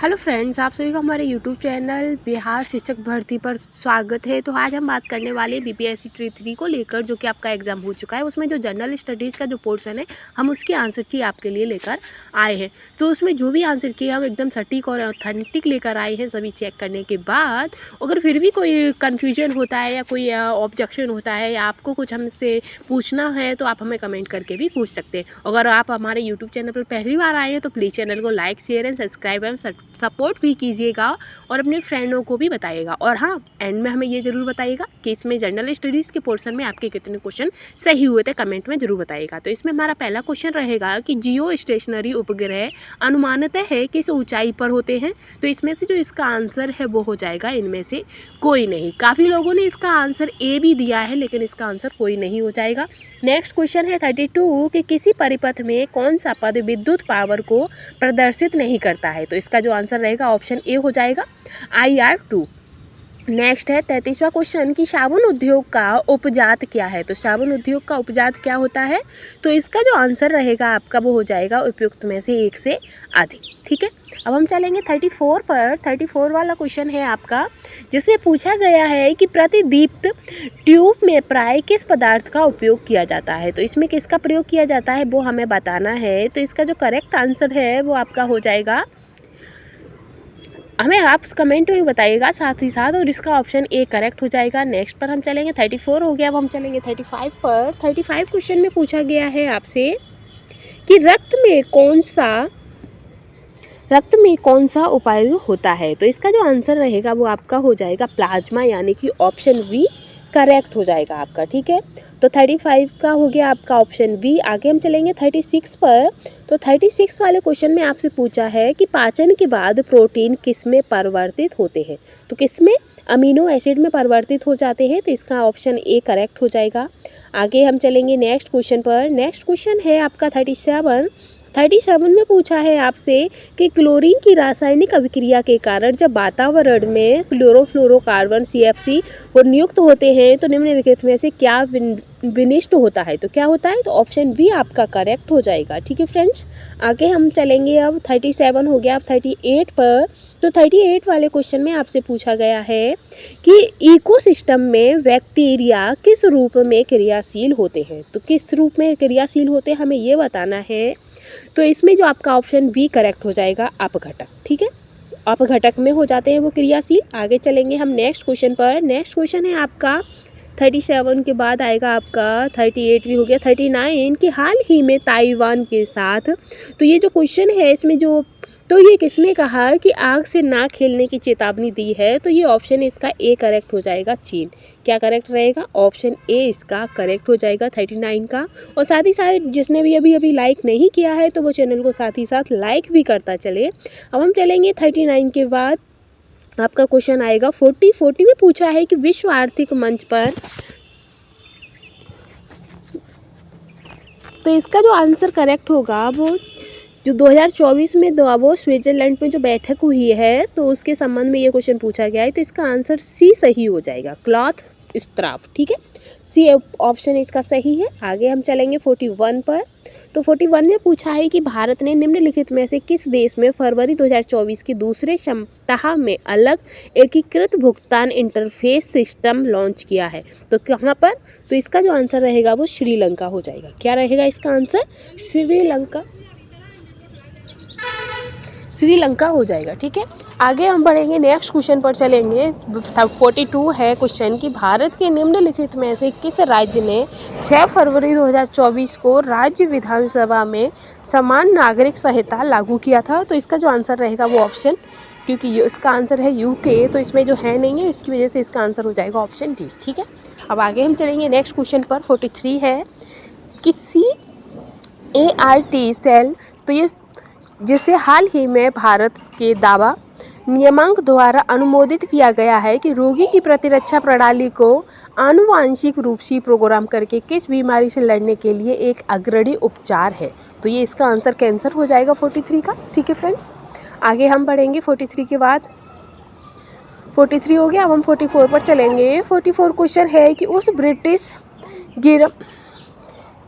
Hello friends, आप सभी का हमारे यूट्यूब चैनल बिहार शिक्षक भर्ती पर स्वागत है। तो आज हम बात करने वाले बीपीएससी ट्री 3 को लेकर, जो कि आपका एग्जाम हो चुका है। उसमें जो जनरल स्टडीज़ का जो पोर्शन है, हम उसके आंसर की आपके लिए लेकर आए हैं। तो उसमें जो भी आंसर किए हम एकदम सटीक और ऑथेंटिक लेकर आए हैं। सभी चेक करने के बाद अगर फिर भी कोई कन्फ्यूजन होता है या कोई ऑब्जेक्शन होता है या आपको कुछ हमसे पूछना है, तो आप हमें कमेंट करके भी पूछ सकते हैं। अगर आप हमारे यूट्यूब चैनल पर पहली बार आए हैं तो प्लीज़ चैनल को like, share and subscribe and support भी कीजिएगा और अपने फ्रेंडों को भी बताइएगा। और हाँ, एंड में हमें ये ज़रूर बताइएगा कि इसमें जनरल स्टडीज़ के पोर्शन में आपके कितने क्वेश्चन सही हुए थे, कमेंट में ज़रूर बताइएगा। तो इसमें हमारा पहला क्वेश्चन रहेगा कि जियो स्टेशनरी उपग्रह अनुमानतः है किस ऊंचाई पर होते हैं। तो इसमें से जो इसका आंसर है वो हो जाएगा इनमें से कोई नहीं। काफ़ी लोगों ने इसका आंसर ए भी दिया है, लेकिन इसका आंसर कोई नहीं हो जाएगा। नेक्स्ट क्वेश्चन है 32 कि किसी परिपथ में कौन सा पद विद्युत पावर को प्रदर्शित नहीं करता है। तो इसका जो आंसर रहेगा ऑप्शन ए हो जाएगा IR2। नेक्स्ट है 33वां क्वेश्चन कि साबुन उद्योग का उपजात क्या है। तो साबुन उद्योग का उपजात क्या होता है। तो इसका जो आंसर रहेगा आपका वो हो जाएगा उपयुक्त में से एक से अधिक। ठीक है, अब हम चलेंगे 34 पर। 34 वाला क्वेश्चन है आपका, जिसमें पूछा गया है कि प्रतिदीप्त ट्यूब में प्राय किस पदार्थ का उपयोग किया जाता है। तो इसमें किसका प्रयोग किया जाता है वो हमें बताना है। तो इसका जो करेक्ट आंसर है वो आपका हो जाएगा, हमें आप कमेंट में बताइएगा साथ ही साथ, और इसका ऑप्शन ए करेक्ट हो जाएगा। नेक्स्ट पर हम चलेंगे, 34 हो गया। अब हम चलेंगे 35 पर। 35 क्वेश्चन में पूछा गया है आपसे कि रक्त में कौन सा उपाय होता है। तो इसका जो आंसर रहेगा वो आपका हो जाएगा प्लाज्मा, यानी कि ऑप्शन बी करेक्ट हो जाएगा आपका। ठीक है, तो 35 का हो गया आपका ऑप्शन बी। आगे हम चलेंगे 36 पर। तो 36 वाले क्वेश्चन में आपसे पूछा है कि पाचन के बाद प्रोटीन किस में परिवर्तित होते हैं। तो किस में, अमीनो एसिड में परिवर्तित हो जाते हैं। तो इसका ऑप्शन ए करेक्ट हो जाएगा। आगे हम चलेंगे नेक्स्ट क्वेश्चन पर। नेक्स्ट क्वेश्चन है आपका 37 में पूछा है आपसे कि क्लोरीन की रासायनिक अभिक्रिया के कारण जब वातावरण में क्लोरोफ्लोरोकार्बन CFC और नियुक्त होते हैं तो निम्नलिखित में से क्या विनिष्ट होता है। तो क्या होता है, तो ऑप्शन बी आपका करेक्ट हो जाएगा। ठीक है फ्रेंड्स, आगे हम चलेंगे। अब 37 हो गया। अब 38 पर। तो 38 वाले क्वेश्चन में आपसे पूछा गया है कि इकोसिस्टम में बैक्टीरिया किस रूप में क्रियाशील होते हैं। तो किस रूप में क्रियाशील होते हैं हमें ये बताना है। तो इसमें जो आपका ऑप्शन बी करेक्ट हो जाएगा, अपघटक। ठीक है, अपघटक में हो जाते हैं वो क्रियाशील। आगे चलेंगे हम नेक्स्ट क्वेश्चन पर। नेक्स्ट क्वेश्चन है आपका 37 के बाद आएगा आपका 38 भी हो गया। 39 कि हाल ही में ताइवान के साथ, तो ये जो क्वेश्चन है इसमें जो, तो ये किसने कहा कि आग से ना खेलने की चेतावनी दी है। तो ये ऑप्शन इसका ए करेक्ट हो जाएगा, चीन। क्या करेक्ट रहेगा, ऑप्शन ए इसका करेक्ट हो जाएगा 39 का। और साथ ही साथ जिसने भी अभी लाइक नहीं किया है तो वो चैनल को साथ ही साथ लाइक भी करता चले। अब हम चलेंगे 39 के बाद आपका क्वेश्चन आएगा 40 में पूछा है कि विश्व आर्थिक मंच पर, तो इसका जो आंसर करेक्ट होगा वो जो 2024 में दावोस स्विट्जरलैंड में जो बैठक हुई है, तो उसके संबंध में ये क्वेश्चन पूछा गया है। तो इसका आंसर सी सही हो जाएगा, क्लॉथ स्त्राव। ठीक है, सी ऑप्शन इसका सही है। आगे हम चलेंगे 41 पर। तो 41 में पूछा है कि भारत ने निम्नलिखित में से किस देश में फरवरी 2024 की दूसरे सप्ताह में अलग एकीकृत भुगतान इंटरफेस सिस्टम लॉन्च किया है। तो कहाँ पर, तो इसका जो आंसर रहेगा वो श्रीलंका हो जाएगा। क्या रहेगा इसका आंसर, श्रीलंका हो जाएगा। ठीक है, आगे हम बढ़ेंगे, नेक्स्ट क्वेश्चन पर चलेंगे। 42 है क्वेश्चन कि भारत के निम्नलिखित में से किस राज्य ने 6 फरवरी 2024 को राज्य विधानसभा में समान नागरिक संहिता लागू किया था। तो इसका जो आंसर रहेगा वो ऑप्शन, क्योंकि इसका आंसर है यूके, तो इसमें जो है नहीं है, इसकी वजह से इसका आंसर हो जाएगा ऑप्शन डी। ठीक है, अब आगे हम चलेंगे नेक्स्ट क्वेश्चन पर। 43 है कि CAR-T सेल, तो ये जिसे हाल ही में भारत के दावा नियामक द्वारा अनुमोदित किया गया है कि रोगी की प्रतिरक्षा प्रणाली को आनुवांशिक रूप से प्रोग्राम करके किस बीमारी से लड़ने के लिए एक अग्रणी उपचार है। तो ये इसका आंसर कैंसर हो जाएगा 43 का। ठीक है फ्रेंड्स, आगे हम बढ़ेंगे 43 के बाद। 43 हो गया। अब हम 44 पर चलेंगे। 44 क्वेश्चन है कि उस ब्रिटिश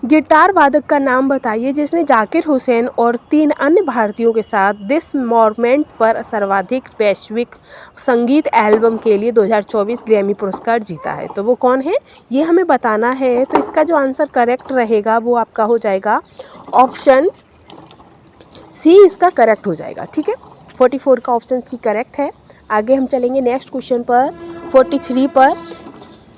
गिटार वादक का नाम बताइए जिसने जाकिर हुसैन और 3 अन्य भारतीयों के साथ दिस मोमेंट पर सर्वाधिक वैश्विक संगीत एल्बम के लिए 2024 ग्रैमी पुरस्कार जीता है। तो वो कौन है ये हमें बताना है। तो इसका जो आंसर करेक्ट रहेगा वो आपका हो जाएगा ऑप्शन सी, इसका करेक्ट हो जाएगा। ठीक है, 44 का ऑप्शन सी करेक्ट है। आगे हम चलेंगे नेक्स्ट क्वेश्चन पर, 43 पर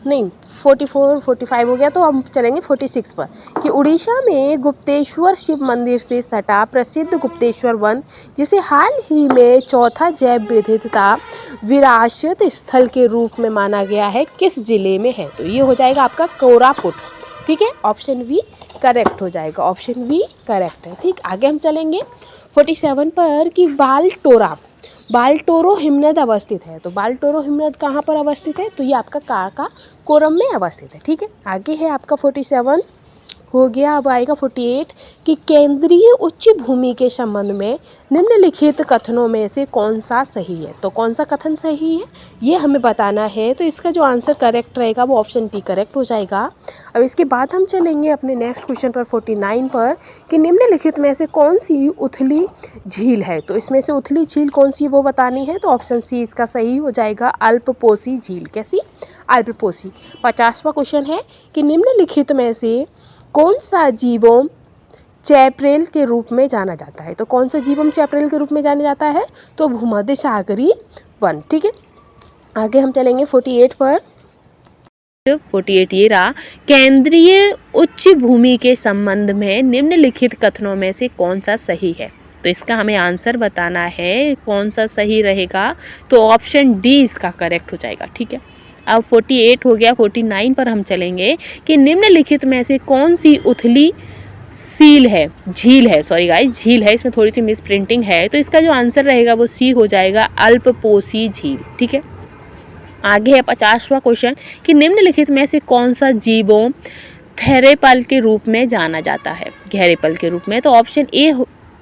नहीं 44 45 हो गया, तो हम चलेंगे 46 पर कि उड़ीसा में गुप्तेश्वर शिव मंदिर से सटा प्रसिद्ध गुप्तेश्वर वन, जिसे हाल ही में चौथा जैव विविधता विरासत स्थल के रूप में माना गया है, किस जिले में है। तो ये हो जाएगा आपका कोरापुट। ठीक है, ऑप्शन बी करेक्ट हो जाएगा, ऑप्शन बी करेक्ट है। ठीक, आगे हम चलेंगे 47 पर कि बाल्टोरो हिमनद अवस्थित है। तो बाल्टोरो हिमनद कहाँ पर अवस्थित है, तो ये आपका काराकोरम में अवस्थित है। ठीक है, आगे है आपका 47 हो गया। अब आएगा 48 कि केंद्रीय उच्च भूमि के संबंध में निम्नलिखित कथनों में से कौन सा सही है। तो कौन सा कथन सही है ये हमें बताना है। तो इसका जो आंसर करेक्ट रहेगा वो ऑप्शन डी करेक्ट हो जाएगा। अब इसके बाद हम चलेंगे अपने नेक्स्ट क्वेश्चन पर 49 पर कि निम्नलिखित में से कौन सी उथली झील है। तो इसमें से उथली झील कौन सी वो बतानी है। तो ऑप्शन सी इसका सही हो जाएगा, अल्पपोषी झील। कैसी, अल्पपोषी। 50वां क्वेश्चन है कि निम्नलिखित में से कौन सा जीवोम चैप्रेल के रूप में जाना जाता है। तो कौन सा जीवोम चैप्रेल के रूप में जाना जाता है, तो भूमध्य सागरीय वन। ठीक है, आगे हम चलेंगे 48 पर। 48 ये रहा, केंद्रीय उच्च भूमि के संबंध में निम्नलिखित कथनों में से कौन सा सही है। तो इसका हमें आंसर बताना है, कौन सा सही रहेगा। तो ऑप्शन डी इसका करेक्ट हो जाएगा। ठीक है, अब 48 हो गया। 49 पर हम चलेंगे कि निम्नलिखित में से कौन सी उथली झील है, सॉरी गाइस झील है, इसमें थोड़ी सी मिस प्रिंटिंग है। तो इसका जो आंसर रहेगा वो सी हो जाएगा, अल्पपोषी झील। ठीक है, आगे है 50वां क्वेश्चन कि निम्नलिखित में से कौन सा जीवों थेरेपल के रूप में जाना जाता है, घेरेपल के रूप में। तो ऑप्शन ए,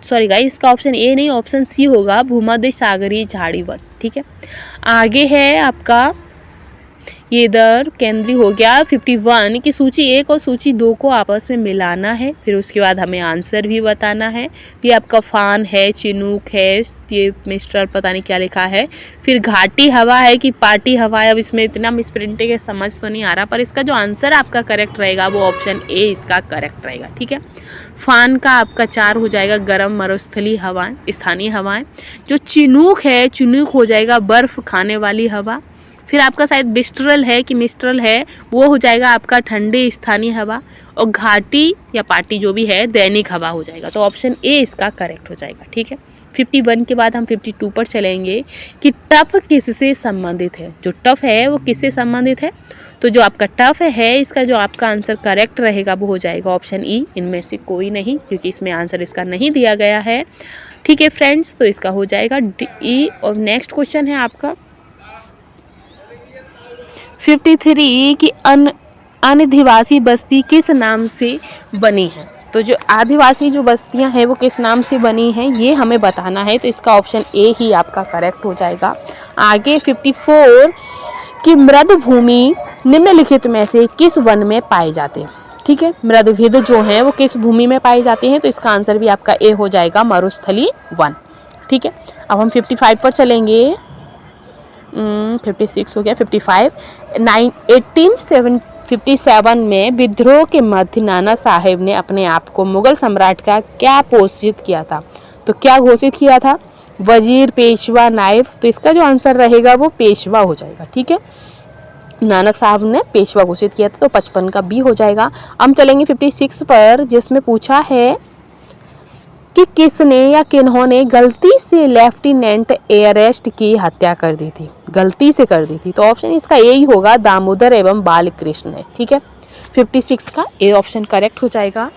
सॉरी गाइस इसका ऑप्शन ए नहीं, ऑप्शन सी होगा, भूमध्य सागरीय झाड़ी वन। ठीक है, आगे है आपका ये इधर केंद्रीय हो गया 51 की सूची 1 और सूची 2 को आपस में मिलाना है, फिर उसके बाद हमें आंसर भी बताना है। तो ये आपका फान है, चिनूक है, ये मिस्टर पता नहीं क्या लिखा है, फिर घाटी हवा है कि पार्टी हवा है। अब इसमें इतना मिसप्रिंटिंग है, समझ तो नहीं आ रहा, पर इसका जो आंसर आपका करेक्ट रहेगा वो ऑप्शन ए इसका करेक्ट रहेगा। ठीक है, फान का आपका 4 हो जाएगा, गर्म मरुस्थलीय हवाएं, स्थानीय हवाएं। जो चिनूक है, चिनूक हो जाएगा बर्फ खाने वाली हवा। फिर आपका शायद बिस्ट्रल है कि मिस्ट्रल है, वो हो जाएगा आपका ठंडी स्थानीय हवा। और घाटी या पार्टी जो भी है दैनिक हवा हो जाएगा। तो ऑप्शन ए इसका करेक्ट हो जाएगा। ठीक है, 51 के बाद हम 52 पर चलेंगे कि टफ किससे संबंधित है। जो टफ है वो किससे संबंधित है। तो जो आपका टफ है इसका जो आपका आंसर करेक्ट रहेगा वो हो जाएगा ऑप्शन ई, इनमें से कोई नहीं, क्योंकि इसमें आंसर इसका नहीं दिया गया है। ठीक है फ्रेंड्स, तो इसका हो जाएगा ई। और नेक्स्ट क्वेश्चन है आपका 53 की अनधिवासी बस्ती किस नाम से बनी है। तो जो आदिवासी जो बस्तियां हैं वो किस नाम से बनी हैं ये हमें बताना है। तो इसका ऑप्शन ए ही आपका करेक्ट हो जाएगा। आगे 54 की मृद भूमि निम्नलिखित में से किस वन में पाए जाते हैं। ठीक है, मृदभिद जो हैं वो किस भूमि में पाए जाते हैं। तो इसका आंसर भी आपका ए हो जाएगा, मरुस्थलीय वन। ठीक है, अब हम 55 पर चलेंगे। 56 हो गया, 55 1857 में विद्रोह के मध्य नाना साहेब ने अपने आप को मुगल सम्राट का क्या घोषित किया था। तो क्या घोषित किया था, वजीर, पेशवा, नायब। तो इसका जो आंसर रहेगा वो पेशवा हो जाएगा। ठीक है, नानक साहब ने पेशवा घोषित किया था। तो 55 का बी हो जाएगा। हम चलेंगे 56 पर, जिसमें पूछा है कि किसने या किन्होंने गलती से लेफ्टिनेंट एयरेस्ट की हत्या कर दी थी, गलती से कर दी थी। तो ऑप्शन इसका यही होगा, दामोदर एवं बालकृष्ण ने। ठीक है, 56 का ए ऑप्शन करेक्ट हो जाएगा।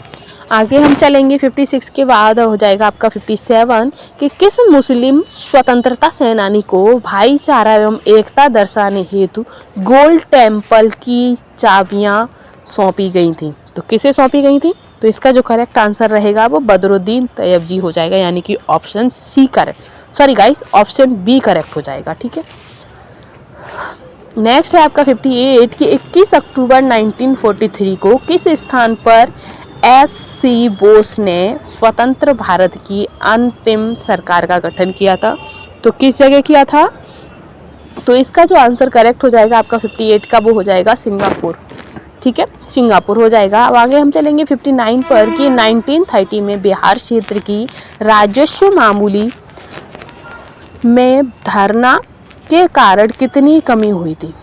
आगे हम चलेंगे 56 के बाद हो जाएगा आपका 57 कि किस मुस्लिम स्वतंत्रता सेनानी को भाईचारा एवं एकता दर्शाने हेतु गोल्ड टेम्पल की चाबियां सौंपी गई थी। तो किसे सौंपी गई थी। तो इसका जो करेक्ट आंसर रहेगा वो बदरुद्दीन तैयबजी हो जाएगा, यानी कि option C correct, sorry guys option B correct हो जाएगा। ठीक है, नेक्स्ट है आपका 58 कि 21 अक्टूबर 1943 को किस स्थान पर एस.सी. बोस ने स्वतंत्र भारत की अंतिम सरकार का गठन किया था? तो किस जगह किया था? तो इसका जो आंसर करेक्ट हो जाएगा आपका 58 का, वो हो जाएगा सिंगापुर। ठीक है, सिंगापुर हो जाएगा। अब आगे हम चलेंगे 59 पर कि 1930 में बिहार क्षेत्र की राजस्व मामूली में धरना के कारण कितनी कमी हुई थी?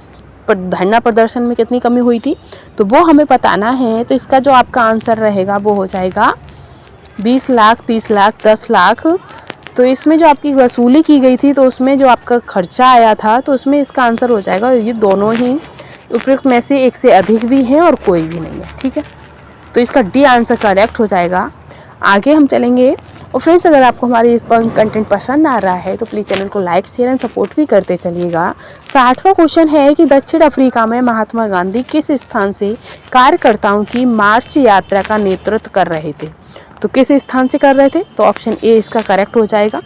पर धरना प्रदर्शन में कितनी कमी हुई थी तो वो हमें बताना है। तो इसका जो आपका आंसर रहेगा वो हो जाएगा 20 लाख, 30 लाख, 10 लाख। तो इसमें जो आपकी वसूली की गई थी तो उसमें जो आपका खर्चा आया था तो उसमें इसका आंसर हो जाएगा, ये दोनों ही उपयुक्त में से एक से अधिक भी हैं और कोई भी नहीं है। ठीक है, तो इसका डी आंसर करेक्ट हो जाएगा। आगे हम चलेंगे। और फ्रेंड्स, अगर आपको हमारी कंटेंट पसंद आ रहा है तो प्लीज़ चैनल को लाइक, शेयर एंड सपोर्ट भी करते चलिएगा। 60वां क्वेश्चन है कि दक्षिण अफ्रीका में महात्मा गांधी किस स्थान से कार्यकर्ताओं की मार्च यात्रा का नेतृत्व कर रहे थे? तो किस स्थान से कर रहे थे? तो ऑप्शन ए इसका करेक्ट हो जाएगा।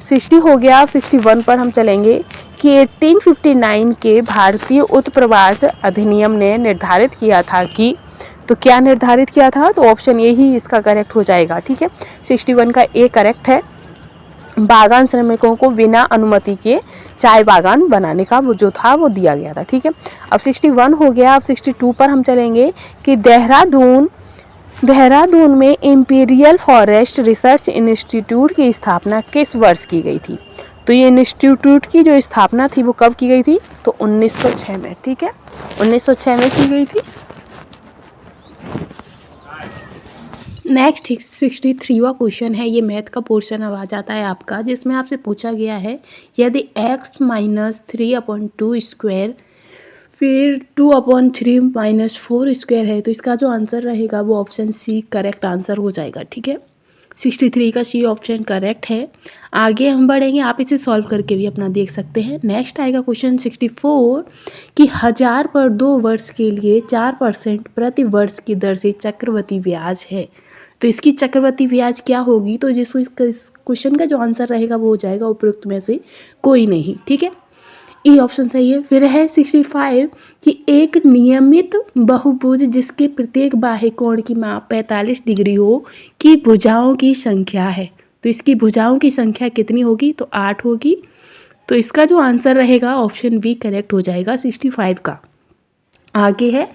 60 हो गया। अब 61 पर हम चलेंगे कि 1859 के भारतीय उत्प्रवास अधिनियम ने निर्धारित किया था कि, तो क्या निर्धारित किया था? तो ऑप्शन ए ही इसका करेक्ट हो जाएगा। ठीक है, 61 का ए करेक्ट है। बागान श्रमिकों को बिना अनुमति के चाय बागान बनाने का वो जो था वो दिया गया था। ठीक है, अब 61 हो गया। अब 62 पर हम चलेंगे कि देहरादून में इंपीरियल फॉरेस्ट रिसर्च इंस्टीट्यूट की स्थापना किस वर्ष की गई थी? तो ये इंस्टीट्यूट की जो स्थापना थी वो कब की गई थी? तो 1906 में। ठीक है, 1906 में की गई थी। नेक्स्ट 63वां क्वेश्चन है, ये मैथ का पोर्शन अब आ जाता है आपका, जिसमें आपसे पूछा गया है यदि x माइनस 3/2 स्क्वायर फिर 2/3 माइनस 4 स्क्वायर है तो इसका जो आंसर रहेगा वो ऑप्शन सी करेक्ट आंसर हो जाएगा। ठीक है, 63 का सी ऑप्शन करेक्ट है। आगे हम बढ़ेंगे, आप इसे सॉल्व करके भी अपना देख सकते हैं। नेक्स्ट आएगा क्वेश्चन 64 कि 1000 पर 2 वर्ष के लिए 4% प्रति वर्ष की दर से चक्रवृद्धि ब्याज है, तो इसकी चक्रवृद्धि ब्याज क्या होगी? तो जिसको इस क्वेश्चन का जो आंसर रहेगा वो हो जाएगा उपयुक्त में से कोई नहीं। ठीक है, ई ऑप्शन सही है। फिर है 65 कि एक नियमित बहुभुज जिसके प्रत्येक बाह्य कोण की माप 45 डिग्री हो की भुजाओं की संख्या है, तो इसकी भुजाओं की संख्या कितनी होगी? तो 8 होगी। तो इसका जो आंसर रहेगा ऑप्शन बी करेक्ट हो जाएगा 65 का। आगे है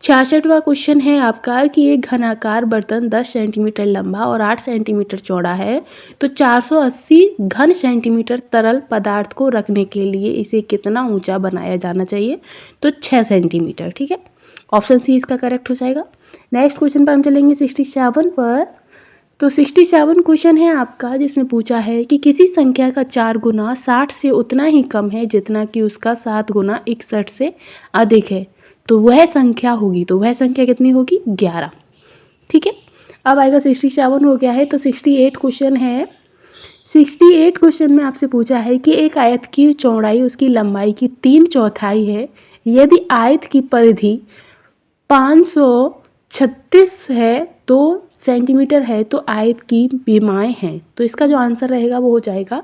66वां क्वेश्चन है आपका कि एक घनाकार बर्तन 10 सेंटीमीटर लंबा और 8 सेंटीमीटर चौड़ा है, तो 480 घन सेंटीमीटर तरल पदार्थ को रखने के लिए इसे कितना ऊंचा बनाया जाना चाहिए? तो 6 सेंटीमीटर। ठीक है, ऑप्शन सी इसका करेक्ट हो जाएगा। नेक्स्ट क्वेश्चन पर हम चलेंगे 67 पर। तो 67 क्वेश्चन है आपका जिसमें पूछा है कि किसी संख्या का 4 गुना 60 से उतना ही कम है जितना कि उसका 7 गुना 61 से अधिक है, तो वह संख्या होगी, तो वह संख्या कितनी होगी? 11। ठीक है, अब आएगा 67 हो गया है। तो 68 क्वेश्चन है। 68 क्वेश्चन में आपसे पूछा है कि एक आयत की चौड़ाई उसकी लंबाई की 3/4 है, यदि आयत की परिधि 536 है तो सेंटीमीटर है तो आयत की विमाएँ हैं, तो इसका जो आंसर रहेगा वो हो जाएगा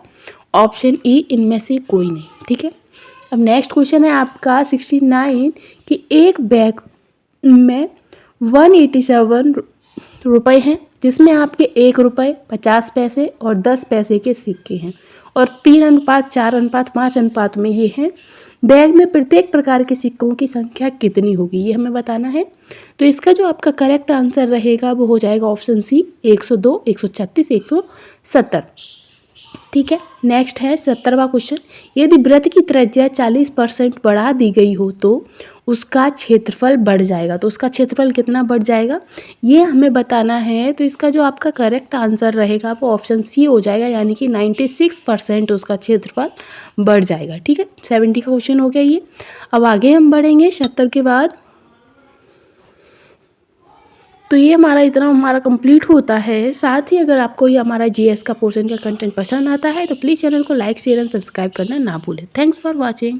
ऑप्शन ई इनमें से कोई नहीं। ठीक है, अब नेक्स्ट क्वेश्चन है आपका 69 कि एक बैग में 187 रुपये हैं जिसमें आपके 1 रुपये 50 पैसे और 10 पैसे के सिक्के हैं और 3:4:5 में ये हैं। बैग में प्रत्येक प्रकार के सिक्कों की संख्या कितनी होगी ये हमें बताना है। तो इसका जो आपका करेक्ट आंसर रहेगा वो हो जाएगा ऑप्शन सी 102, 136, 170। ठीक है, नेक्स्ट है 70वां क्वेश्चन, यदि वृत्त की त्रिज्या 40% बढ़ा दी गई हो तो उसका क्षेत्रफल बढ़ जाएगा, तो उसका क्षेत्रफल कितना बढ़ जाएगा ये हमें बताना है। तो इसका जो आपका करेक्ट आंसर रहेगा वो ऑप्शन सी हो जाएगा, यानी कि 96% उसका क्षेत्रफल बढ़ जाएगा। ठीक है, 70 का क्वेश्चन हो गया ये। अब आगे हम बढ़ेंगे 70 के बाद। तो ये हमारा कंप्लीट होता है। साथ ही अगर आपको ये हमारा जीएस का पोर्शन का कंटेंट पसंद आता है तो प्लीज़ चैनल को लाइक, शेयर एंड सब्सक्राइब करना ना भूलें। Thanks for watching.